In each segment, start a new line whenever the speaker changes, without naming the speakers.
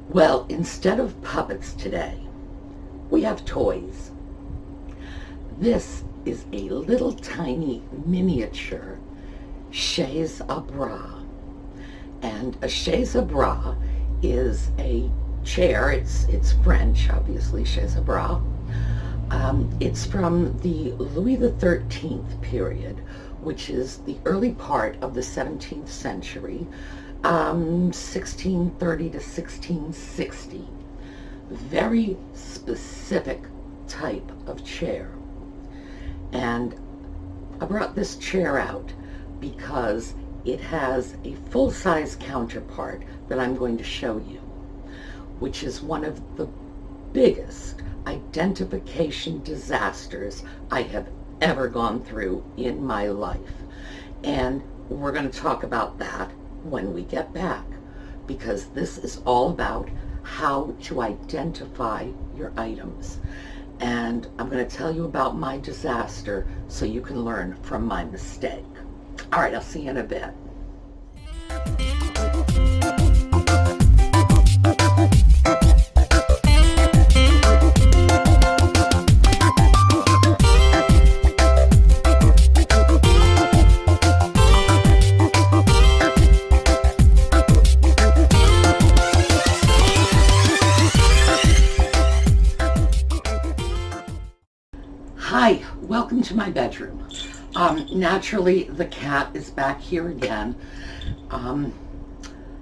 Well, instead of puppets today, we have toys. This is a little tiny miniature chaise a bras. And a chaise a bras is a chair. It's French, obviously, chaise a bras. It's from the Louis XIII period, which is the early part of the 17th century, 1630 to 1660. Very specific type of chair. And I brought this chair out because it has a full-size counterpart that I'm going to show you, which is one of the biggest identification disasters I have ever gone through in my life. And we're going to talk about that when we get back, because this is all about how to identify your items. And I'm going to tell you about my disaster so you can learn from my mistake. All right, I'll see you in a bit. Hi, welcome to my bedroom. Naturally, the cat is back here again.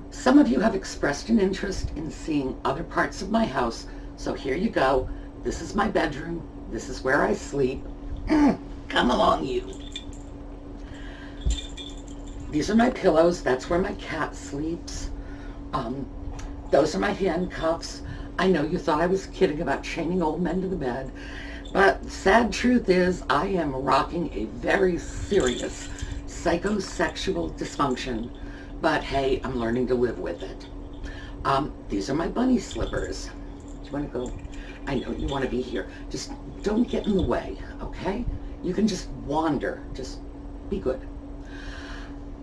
Some of you have expressed an interest in seeing other parts of my house, so here you go. This is my bedroom. This is where I sleep. Come along, you. These are my pillows. That's where my cat sleeps. Those are my handcuffs. I know you thought I was kidding about chaining old men to the bed. But the sad truth is I am rocking a very serious psychosexual dysfunction. But hey, I'm learning to live with it. These are my bunny slippers. Do you want to go? I know you want to be here. Just don't get in the way, okay? You can just wander. Just be good.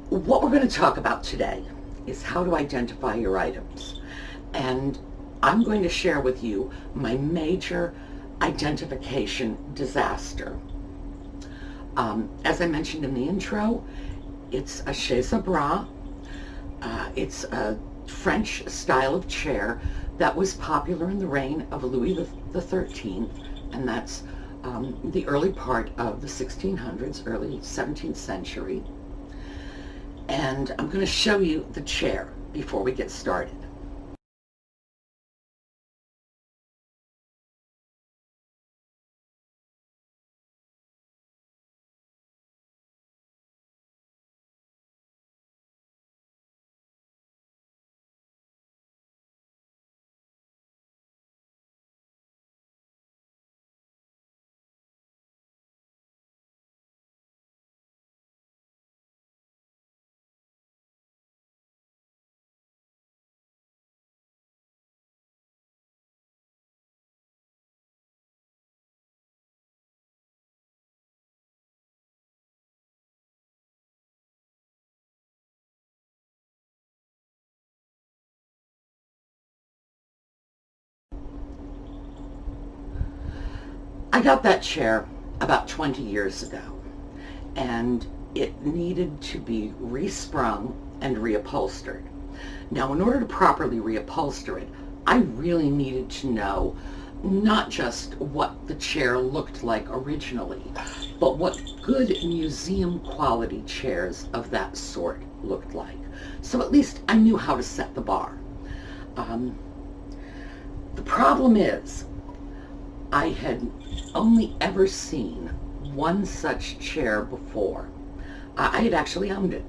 What we're going to talk about today is how to identify your items. And I'm going to share with you my major identification disaster. As I mentioned in the intro, it's a chaise a bras. It's a French style of chair that was popular in the reign of Louis XIII, and that's the early part of the 1600s, early 17th century. And I'm going to show you the chair before we get started. I got that chair about 20 years ago, and it needed to be resprung and reupholstered. Now, in order to properly reupholster it, I really needed to know not just what the chair looked like originally, but what good museum quality chairs of that sort looked like. So at least I knew how to set the bar. The problem is, I had only ever seen one such chair before. I had actually owned it.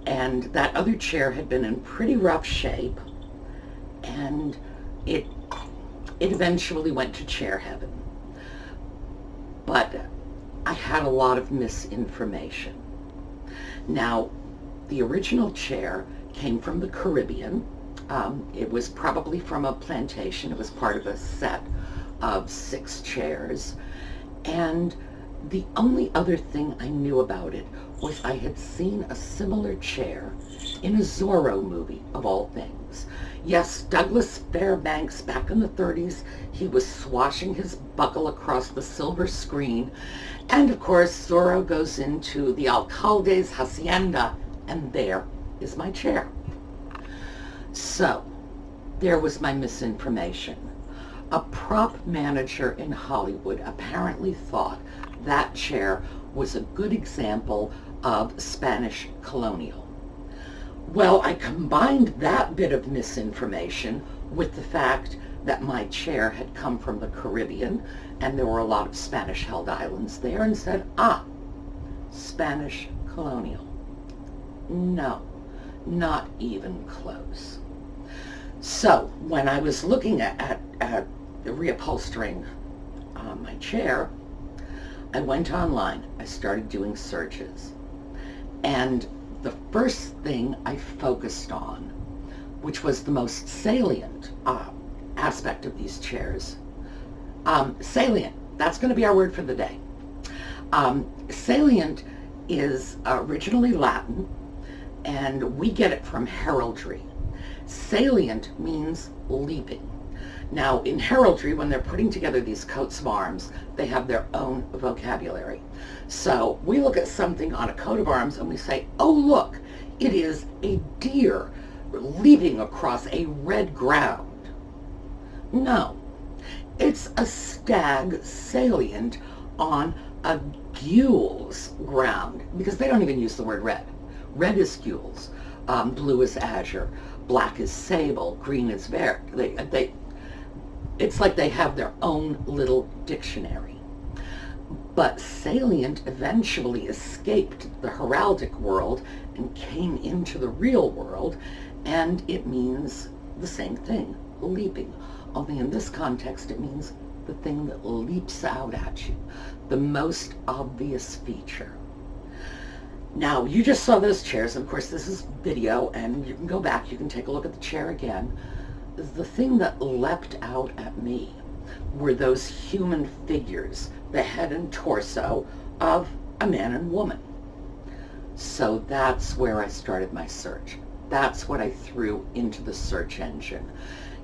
And that other chair had been in pretty rough shape, and it eventually went to chair heaven. But I had a lot of misinformation. Now, the original chair came from the Caribbean. It was probably from a plantation. It was part of a set of 6 chairs, and the only other thing I knew about it was I had seen a similar chair in a Zorro movie, of all things. Yes, Douglas Fairbanks, back in the 30s, he was swashing his buckle across the silver screen. And of course, Zorro goes into the alcalde's hacienda, and there is my chair. So, there was my misinformation. A prop manager in Hollywood apparently thought that chair was a good example of Spanish colonial. Well, I combined that bit of misinformation with the fact that my chair had come from the Caribbean and there were a lot of Spanish-held islands there, and said, Spanish colonial. No, not even close. So when I was looking at reupholstering my chair, I went online. I started doing searches. And the first thing I focused on, which was the most salient aspect of these chairs, salient, that's going to be our word for the day. Salient is originally Latin, and we get it from heraldry. Salient means leaping. Now, in heraldry, when they're putting together these coats of arms, they have their own vocabulary. So we look at something on a coat of arms and we say, oh, look, it is a deer leaping across a red ground. No, it's a stag salient on a gules ground, because they don't even use the word red. Red is gules, blue is azure, black is sable, green is vert. It's like they have their own little dictionary. But salient eventually escaped the heraldic world and came into the real world, and it means the same thing, leaping. Only in this context it means the thing that leaps out at you, the most obvious feature. Now, you just saw those chairs, and of course this is video, and you can go back, you can take a look at the chair again. The thing that leapt out at me were those human figures, the head and torso of a man and woman. So that's where I started my search. That's what I threw into the search engine.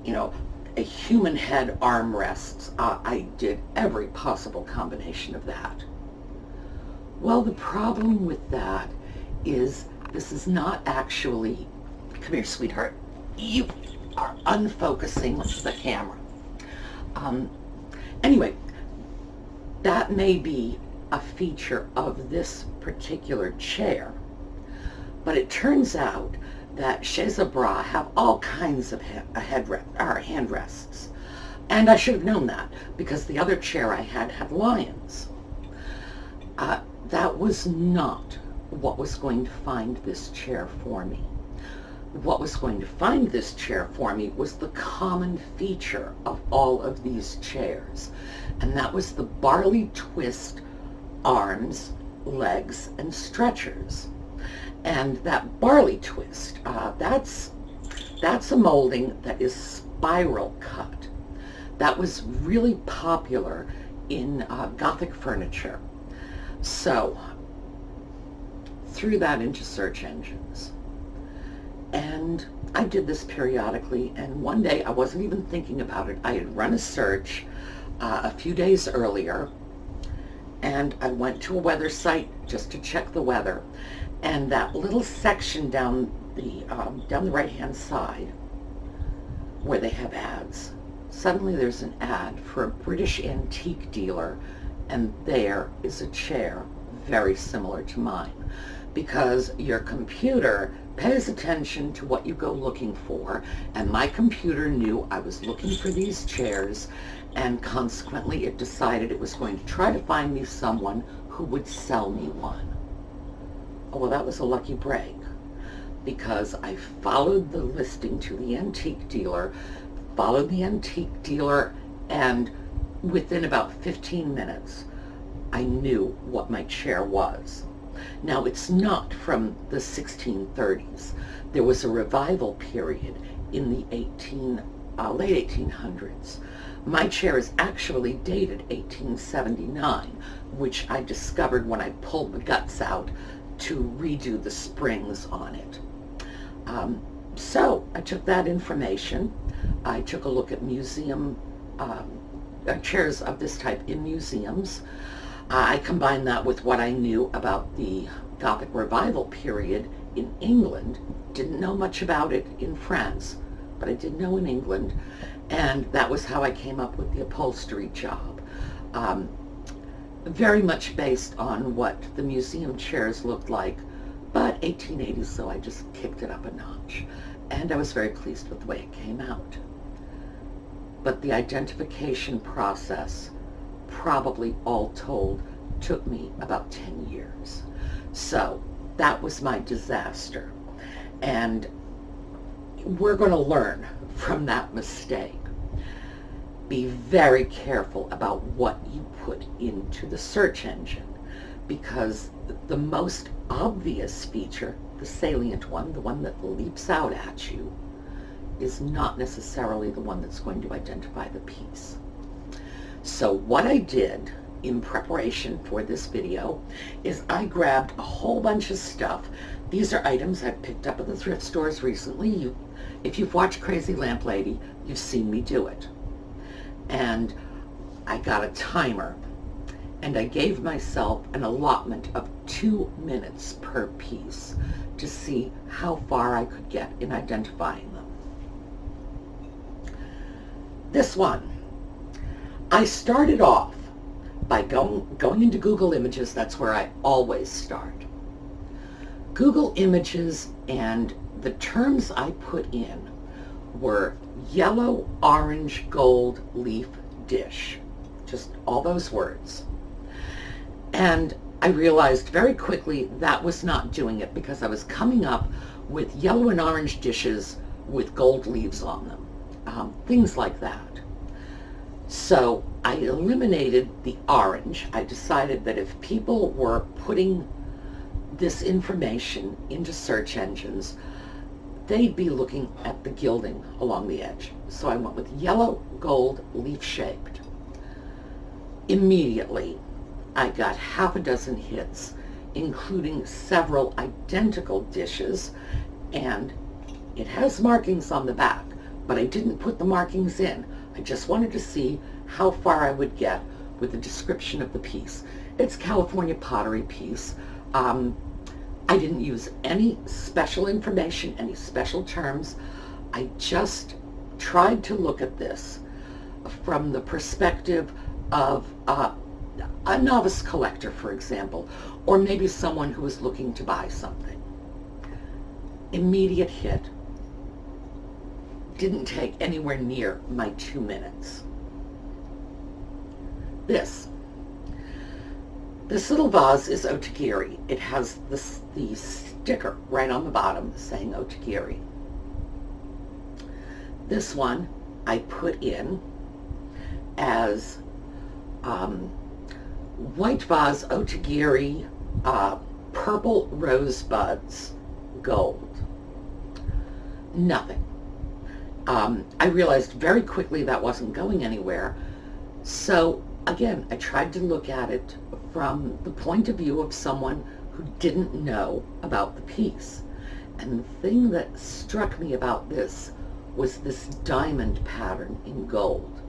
You know, a human head armrests. I did every possible combination of that. Well, the problem with that is this is not actually, come here, sweetheart, you are unfocusing the camera. Anyway, that may be a feature of this particular chair, but it turns out that chez Bras have all kinds of handrests. And I should have known that, because the other chair I had lions. That was not what was going to find this chair for me. What was going to find this chair for me was the common feature of all of these chairs, and that was the barley twist arms, legs, and stretchers. And that barley twist, that's a molding that is spiral cut. That was really popular in Gothic furniture. So, threw that into search engines. And I did this periodically, and one day I wasn't even thinking about it. I had run a search a few days earlier, and I went to a weather site just to check the weather, and that little section down the right-hand side where they have ads, suddenly there's an ad for a British antique dealer, and there is a chair very similar to mine, because your computer pays attention to what you go looking for, and my computer knew I was looking for these chairs, and consequently it decided it was going to try to find me someone who would sell me one. Oh, well, that was a lucky break, because I followed the listing to the antique dealer, and within about 15 minutes, I knew what my chair was. Now, it's not from the 1630s. There was a revival period in the late 1800s. My chair is actually dated 1879, which I discovered when I pulled the guts out to redo the springs on it. So I took that information. I took a look at museum chairs of this type in museums. I combined that with what I knew about the Gothic Revival period in England. Didn't know much about it in France, but I did know in England, and that was how I came up with the upholstery job. Very much based on what the museum chairs looked like, but 1880s, so I just kicked it up a notch. And I was very pleased with the way it came out. But the identification process, probably all told, took me about 10 years. So that was my disaster. And we're going to learn from that mistake. Be very careful about what you put into the search engine, because the most obvious feature, the salient one, the one that leaps out at you, is not necessarily the one that's going to identify the piece. So what I did in preparation for this video is I grabbed a whole bunch of stuff. These are items I've picked up at the thrift stores recently. If you've watched Crazy Lamp Lady, you've seen me do it. And I got a timer, and I gave myself an allotment of 2 minutes per piece to see how far I could get in identifying them. This one, I started off by going into Google Images. That's where I always start. Google Images, and the terms I put in were yellow, orange, gold leaf dish. Just all those words. And I realized very quickly that was not doing it, because I was coming up with yellow and orange dishes with gold leaves on them. Things like that. So I eliminated the orange. I decided that if people were putting this information into search engines, they'd be looking at the gilding along the edge. So I went with yellow, gold, leaf-shaped. Immediately, I got half a dozen hits, including several identical dishes, and it has markings on the back, but I didn't put the markings in. I just wanted to see how far I would get with the description of the piece. It's California pottery piece. I didn't use any special information, any special terms. I just tried to look at this from the perspective of a novice collector, for example, or maybe someone who is looking to buy something. Immediate hit. Didn't take anywhere near my 2 minutes. This little vase is Otagiri. It has the sticker right on the bottom saying Otagiri. This one I put in as white vase Otagiri, purple rosebuds, gold. Nothing. I realized very quickly that wasn't going anywhere. So again, I tried to look at it from the point of view of someone who didn't know about the piece. And the thing that struck me about this was this diamond pattern in gold.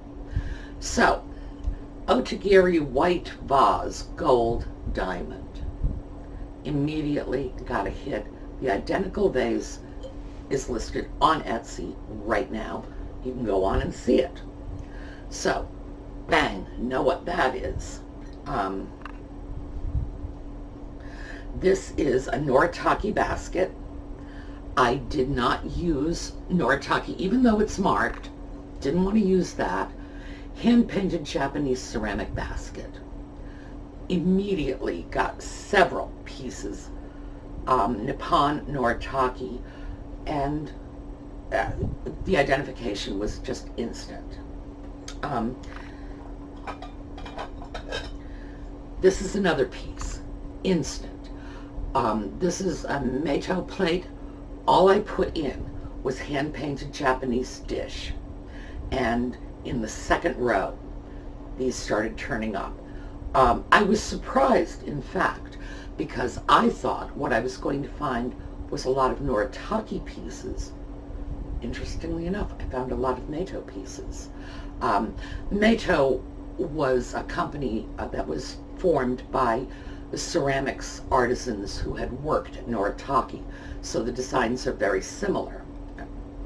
So, Otagiri white vase, gold, diamond. Immediately got a hit. The identical vase is listed on Etsy right now. You can go on and see it. So, bang, know what that is. This is a Noritake basket. I did not use Noritake, even though it's marked. Didn't want to use that. Hand-painted Japanese ceramic basket. Immediately got several pieces. Nippon Noritake, and the identification was just instant. This is another piece, instant. This is a Meito plate. All I put in was hand-painted Japanese dish. And in the second row, these started turning up. I was surprised, in fact, because I thought what I was going to find was a lot of Noritake pieces interestingly enough, I found a lot of Mato pieces. Mato was a company that was formed by the ceramics artisans who had worked at Noritake, so the designs are very similar.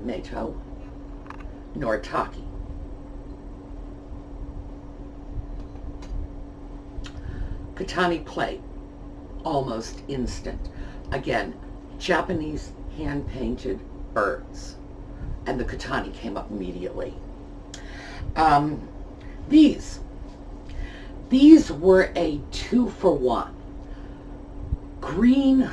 Mato, Noritake. Katani plate, almost instant. Again, Japanese hand-painted birds, and the katani came up immediately. These were a 2-for-1. Green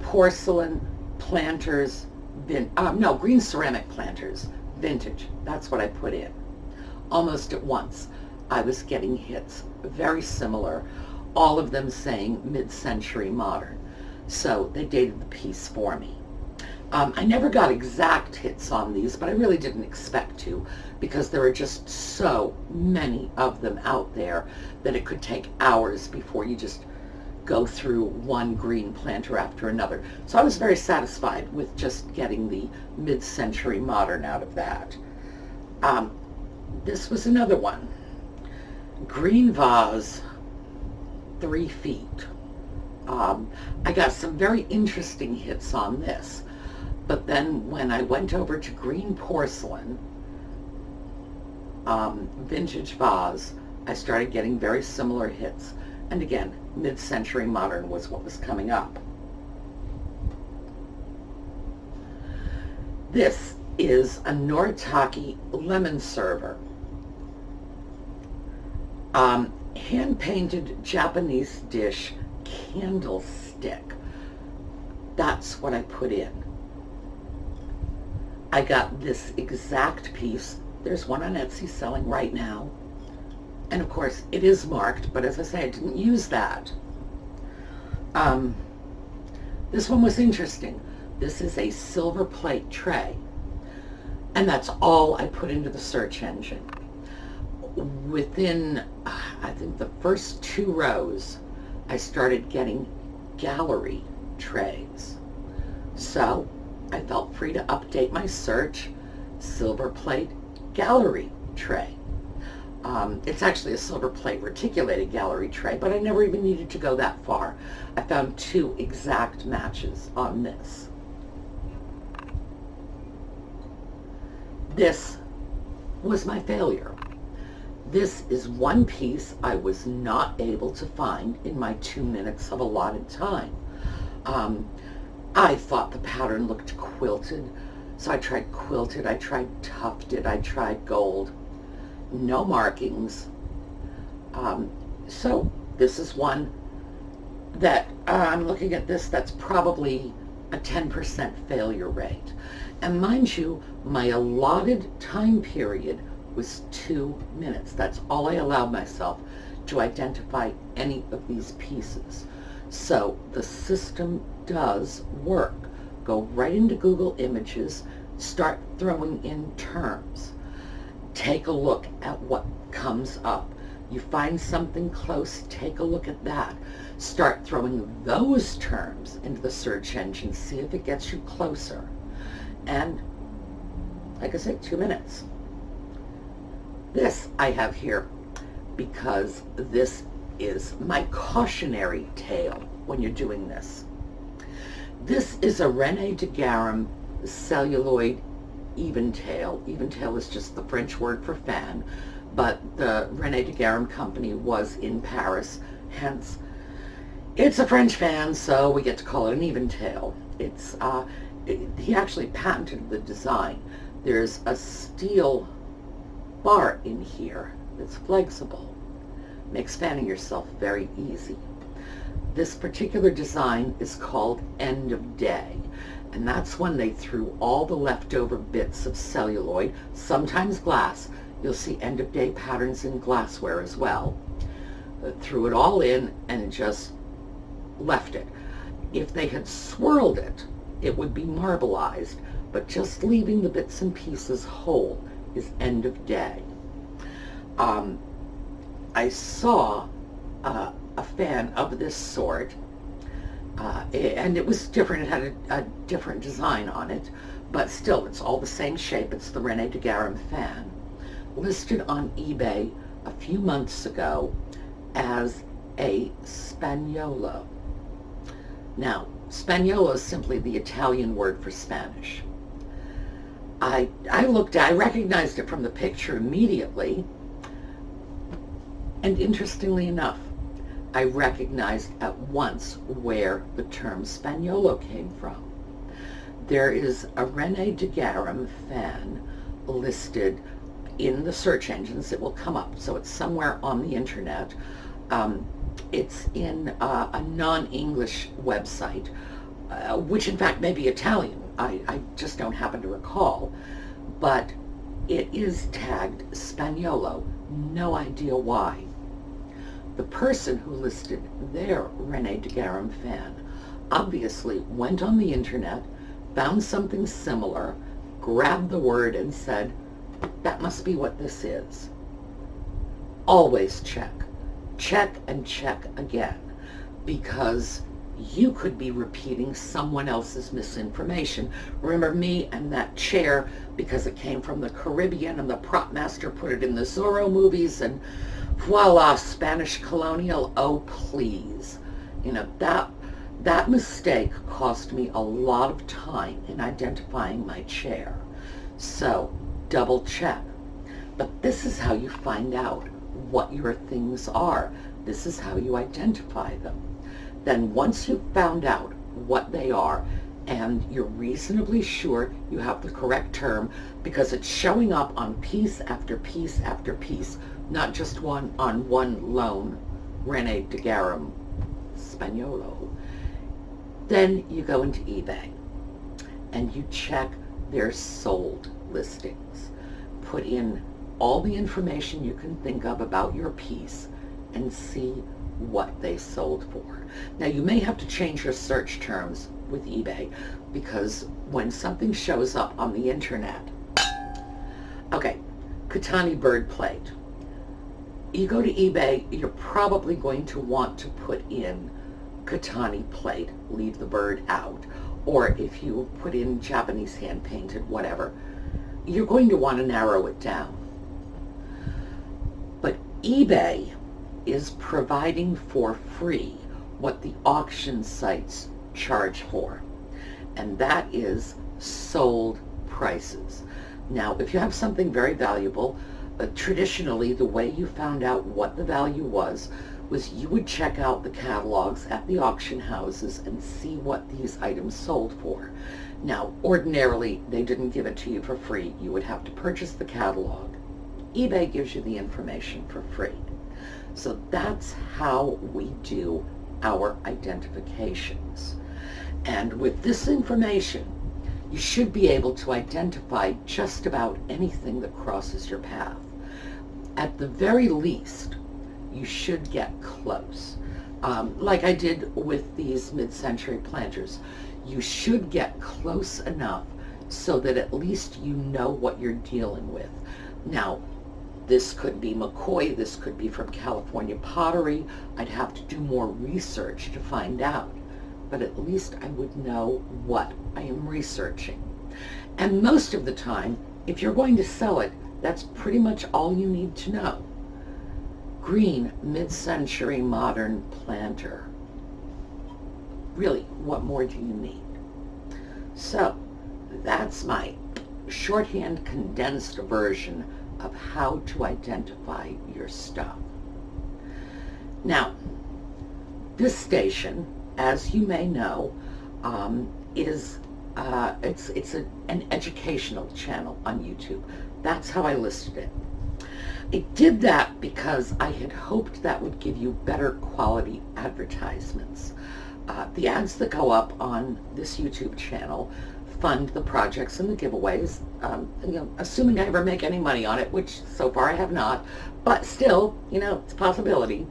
porcelain planters, green ceramic planters, vintage. That's what I put in. Almost at once, I was getting hits very similar, all of them saying mid-century modern. So they dated the piece for me. I never got exact hits on these, but I really didn't expect to, because there are just so many of them out there that it could take hours before you just go through one green planter after another. So I was very satisfied with just getting the mid-century modern out of that. This was another one. Green vase, 3 feet. I got some very interesting hits on this, but then when I went over to green porcelain, vintage vase, I started getting very similar hits. And again, mid-century modern was what was coming up. This is a Noritake lemon server. Hand-painted Japanese dish candlestick. That's what I put in. I got this exact piece. There's one on Etsy selling right now. And of course, it is marked, but as I say, I didn't use that. This one was interesting. This is a silver plate tray. And that's all I put into the search engine. Within, I think, the first 2 rows, I started getting gallery trays. So I felt free to update my search, silver plate gallery tray. It's actually a silver plate reticulated gallery tray, but I never even needed to go that far. I found 2 exact matches on this. This was my failure. This is one piece I was not able to find in my 2 minutes of allotted time. I thought the pattern looked quilted, so I tried quilted, I tried tufted, I tried gold. No markings. So this is one that I'm looking at this, that's probably a 10% failure rate. And mind you, my allotted time period was 2 minutes. That's all I allowed myself to identify any of these pieces. So the system does work. Go right into Google Images, start throwing in terms. Take a look at what comes up. You find something close, take a look at that. Start throwing those terms into the search engine, see if it gets you closer. And like I said, 2 minutes. This I have here because this is my cautionary tale when you're doing this. This is a René de Garam celluloid eventail. Eventail is just the French word for fan, but the René de Garam company was in Paris, hence it's a French fan, so we get to call it an eventail. It's he actually patented the design. There's a steel bar in here that's flexible, makes fanning yourself very easy. This particular design is called End of Day, and that's when they threw all the leftover bits of celluloid, sometimes glass. You'll see End of Day patterns in glassware as well. Threw it all in and just left it. If they had swirled it, it would be marbleized, but just leaving the bits and pieces whole is End of Day. I saw a fan of this sort, and it was different. It had a different design on it, but still, it's all the same shape. It's the Rene de Garam fan, listed on eBay a few months ago as a Spagnolo. Now, Spagnolo is simply the Italian word for Spanish. I recognized it from the picture immediately, and interestingly enough, I recognized at once where the term Spagnolo came from. There is a Rene de Garam fan listed in the search engines. It will come up, so it's somewhere on the internet. It's in a non-English website, which in fact may be Italian. I just don't happen to recall, but it is tagged Spagnolo. No idea why. The person who listed their Rene de Garam fan obviously went on the internet, found something similar, grabbed the word and said, that must be what this is. Always check. Check and check again, because you could be repeating someone else's misinformation. Remember me and that chair, because it came from the Caribbean and the prop master put it in the Zorro movies, and voila, Spanish colonial. Oh, please. You know, that mistake cost me a lot of time in identifying my chair. So double check. But this is how you find out what your things are. This is how you identify them. Then once you've found out what they are, and you're reasonably sure you have the correct term, because it's showing up on piece after piece after piece, not just on one lone Rene de Garam Spagnolo, then you go into eBay and you check their sold listings. Put in all the information you can think of about your piece and see what they sold for. Now, you may have to change your search terms with eBay, because when something shows up on the internet, okay, Katani bird plate. You go to eBay, you're probably going to want to put in Katani plate, leave the bird out. Or if you put in Japanese hand painted, whatever, you're going to want to narrow it down. But eBay is providing for free what the auction sites charge for, and that is sold prices. Now, if you have something very valuable, traditionally the way you found out what the value was you would check out the catalogs at the auction houses and see what these items sold for. Now, ordinarily, they didn't give it to you for free. You would have to purchase the catalog. eBay gives you the information for free. So that's how we do our identifications. And with this information, you should be able to identify just about anything that crosses your path. At the very least, you should get close. Like I did with these mid-century planters, you should get close enough so that at least you know what you're dealing with. Now, this could be McCoy, this could be from California pottery. I'd have to do more research to find out, but at least I would know what I am researching. And most of the time, if you're going to sell it, that's pretty much all you need to know. Green mid-century modern planter. Really, what more do you need? So, that's my shorthand condensed version of how to identify your stuff. Now, this station, as you may know, is an educational channel on YouTube. That's how I listed it. I did that because I had hoped that would give you better quality advertisements. The ads that go up on this YouTube channel fund the projects and the giveaways, assuming I ever make any money on it, which so far I have not, but still, it's a possibility.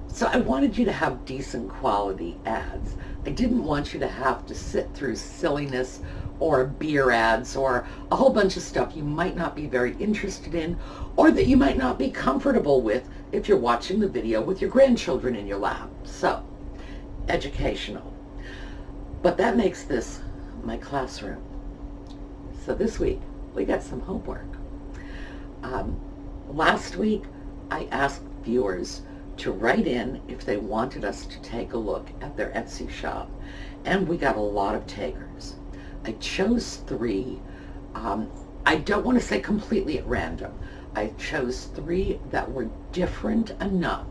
So I wanted you to have decent quality ads. I didn't want you to have to sit through silliness or beer ads or a whole bunch of stuff you might not be very interested in, or that you might not be comfortable with if you're watching the video with your grandchildren in your lap. So, educational. But that makes this my classroom. So this week, we got some homework. Last week, I asked viewers to write in if they wanted us to take a look at their Etsy shop, and we got a lot of takers. I chose 3. I don't want to say completely at random. I chose 3 that were different enough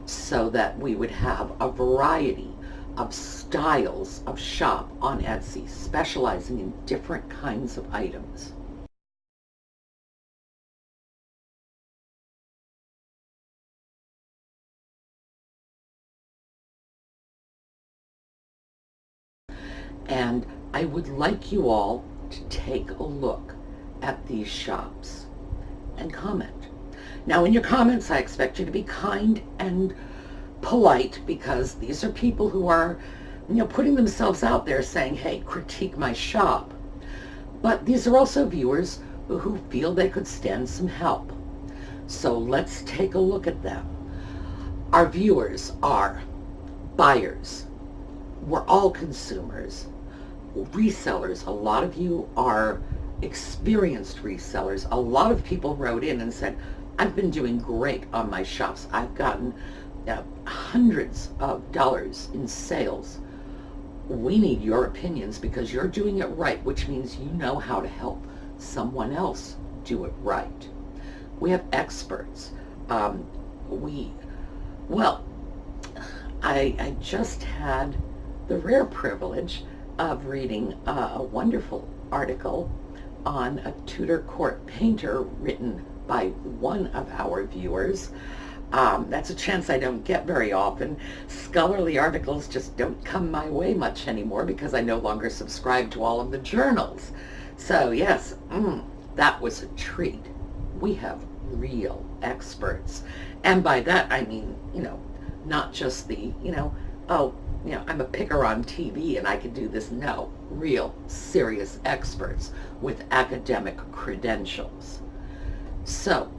so that we would have a variety of styles of shop on Etsy, specializing in different kinds of items. And I would like you all to take a look at these shops and comment. Now, in your comments, I expect you to be kind and polite, because these are people who are, putting themselves out there saying, hey, critique my shop. But these are also viewers who feel they could stand some help. So let's take a look at them. Our viewers are buyers. We're all consumers. Resellers. A lot of you are experienced resellers. A lot of people wrote in and said, I've been doing great on my shops. I've gotten hundreds of dollars in sales. We need your opinions because you're doing it right, which means you know how to help someone else do it right. We have experts. I just had the rare privilege of reading a wonderful article on a Tudor court painter written by one of our viewers. That's a chance I don't get very often. Scholarly articles just don't come my way much anymore because I no longer subscribe to all of the journals. So yes, that was a treat. We have real experts. And by that I mean, not just the, I'm a picker on TV and I can do this. No, real, serious experts with academic credentials. So,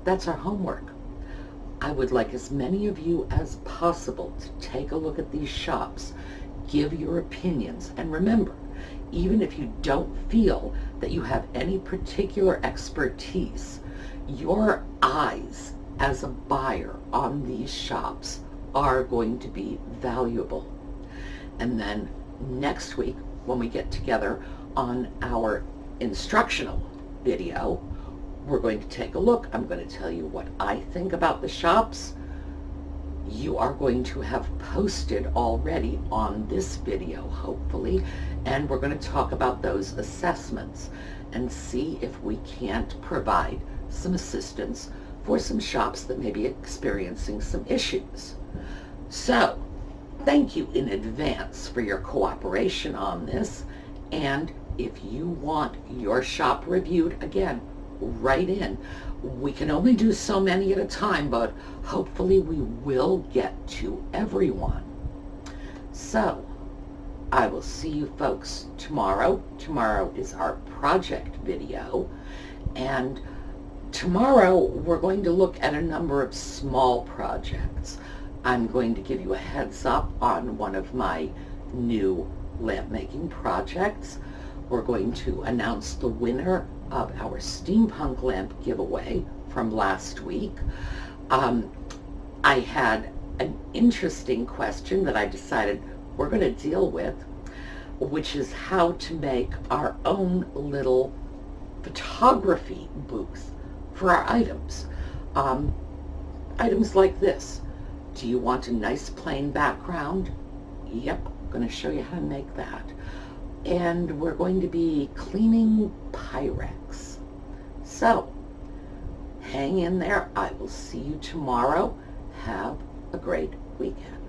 that's our homework. I would like as many of you as possible to take a look at these shops, give your opinions, and remember, even if you don't feel that you have any particular expertise, your eyes as a buyer on these shops are going to be valuable. And then next week, when we get together on our instructional video, we're going to take a look. I'm going to tell you what I think about the shops. You are going to have posted already on this video, hopefully, and we're going to talk about those assessments and see if we can't provide some assistance for some shops that may be experiencing some issues. So, thank you in advance for your cooperation on this, and if you want your shop reviewed, again, write in. We can only do so many at a time, but hopefully we will get to everyone. So, I will see you folks tomorrow. Tomorrow is our project video, and tomorrow we're going to look at a number of small projects. I'm going to give you a heads up on one of my new lamp making projects. We're going to announce the winner of our steampunk lamp giveaway from last week. I had an interesting question that I decided we're going to deal with, which is how to make our own little photography booth for our items. Items like this. Do you want a nice plain background? Yep, I'm going to show you how to make that. And we're going to be cleaning Pyrex. So, hang in there. I will see you tomorrow. Have a great weekend.